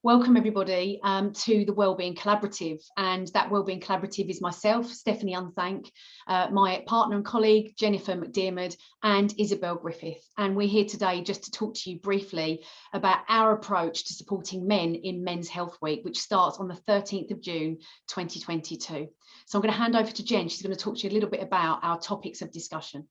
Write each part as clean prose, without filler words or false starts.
Welcome everybody to the Wellbeing Collaborative, and that Wellbeing Collaborative is myself, Stephanie Unthank, my partner and colleague Jennifer McDiarmid and Isabel Griffith, and we're here today just to talk to you briefly about our approach to supporting men in Men's Health Week, which starts on the 13th of June 2022. So I'm going to hand over to Jen. She's going to talk to you a little bit about our topics of discussion.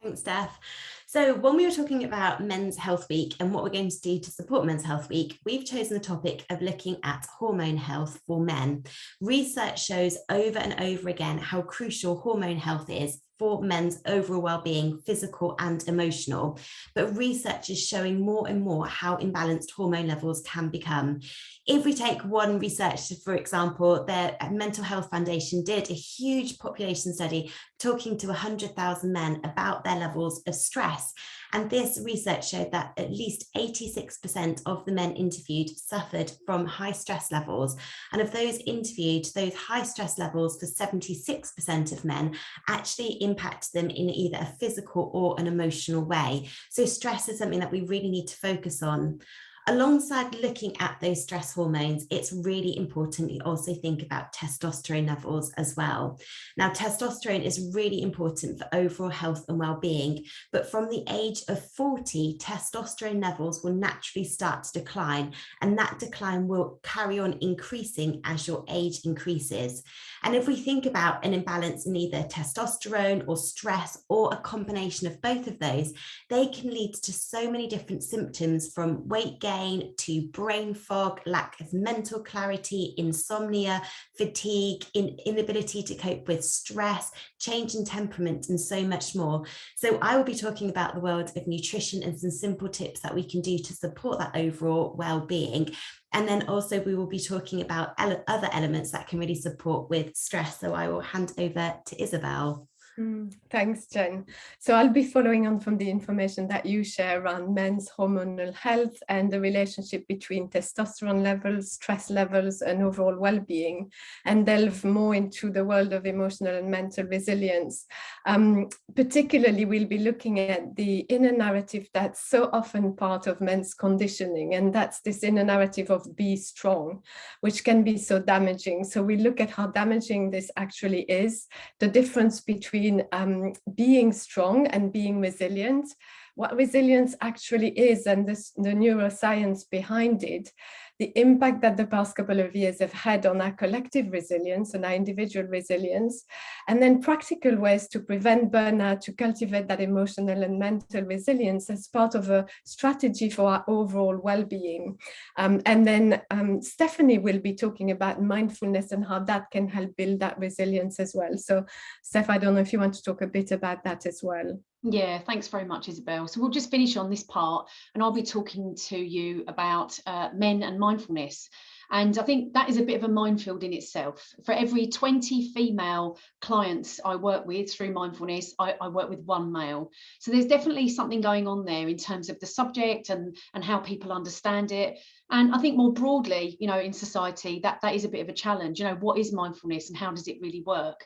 Thanks, Steph. So when we were talking about Men's Health Week and what we're going to do to support Men's Health Week, we've chosen the topic of looking at hormone health for men. Research shows over and over again how crucial hormone health is for men's overall well-being, physical and emotional. But research is showing more and more how imbalanced hormone levels can become. If we take one research, for example, the Mental Health Foundation did a huge population study talking to 100,000 men about their levels of stress. And this research showed that at least 86% of the men interviewed suffered from high stress levels. And of those interviewed, those high stress levels for 76% of men actually impact them in either a physical or an emotional way. So stress is something that we really need to focus on. Alongside looking at those stress hormones, it's really important we also think about testosterone levels as well. Now, testosterone is really important for overall health and well-being, but from the age of 40, testosterone levels will naturally start to decline, and that decline will carry on increasing as your age increases. And if we think about an imbalance in either testosterone or stress or a combination of both of those, they can lead to so many different symptoms, from weight gain to brain fog, lack of mental clarity, insomnia, fatigue, inability to cope with stress, change in temperament, and so much more. So I will be talking about the world of nutrition and some simple tips that we can do to support that overall well-being. And then also we will be talking about other elements that can really support with stress. So I will hand over to Isabel. Thanks, Jen. So I'll be following on from the information that you share around men's hormonal health and the relationship between testosterone levels, stress levels, and overall well-being, and delve more into the world of emotional and mental resilience. Particularly, we'll be looking at the inner narrative that's so often part of men's conditioning, and that's this inner narrative of be strong, which can be so damaging. So we look at how damaging this actually is, the difference between being strong and being resilient, what resilience actually is, and the neuroscience behind it, the impact that the past couple of years have had on our collective resilience and our individual resilience, and then practical ways to prevent burnout, to cultivate that emotional and mental resilience as part of a strategy for our overall well-being. And then Stephanie will be talking about mindfulness and how that can help build that resilience as well. So Steph, I don't know if you want to talk a bit about that as well. Yeah, thanks very much, Isabel. So we'll just finish on this part, and I'll be talking to you about men and mindfulness. And I think that is a bit of a minefield in itself. For every 20 female clients I work with through mindfulness, I work with one male. So there's definitely something going on there in terms of the subject and how people understand it. And I think more broadly, in society, that is a bit of a challenge. What is mindfulness and how does it really work?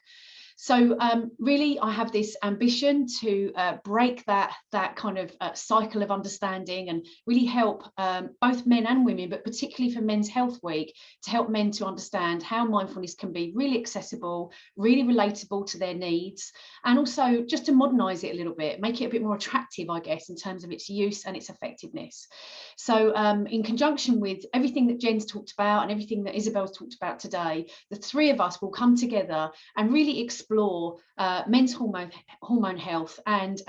So really, I have this ambition to break that kind of cycle of understanding and really help both men and women, but particularly for Men's Health Week, to help men to understand how mindfulness can be really accessible, really relatable to their needs, and also just to modernise it a little bit, make it a bit more attractive, I guess, in terms of its use and its effectiveness. So in conjunction with everything that Jen's talked about and everything that Isabel's talked about today, the three of us will come together and really explore men's hormone health and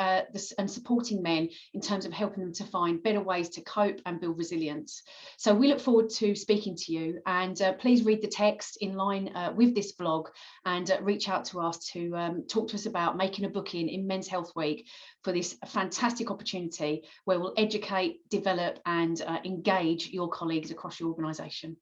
supporting men in terms of helping them to find better ways to cope and build resilience. So we look forward to speaking to you, and please read the text in line with this vlog, and reach out to us to talk to us about making a booking in Men's Health Week for this fantastic opportunity where we'll educate, develop and engage your colleagues across your organisation.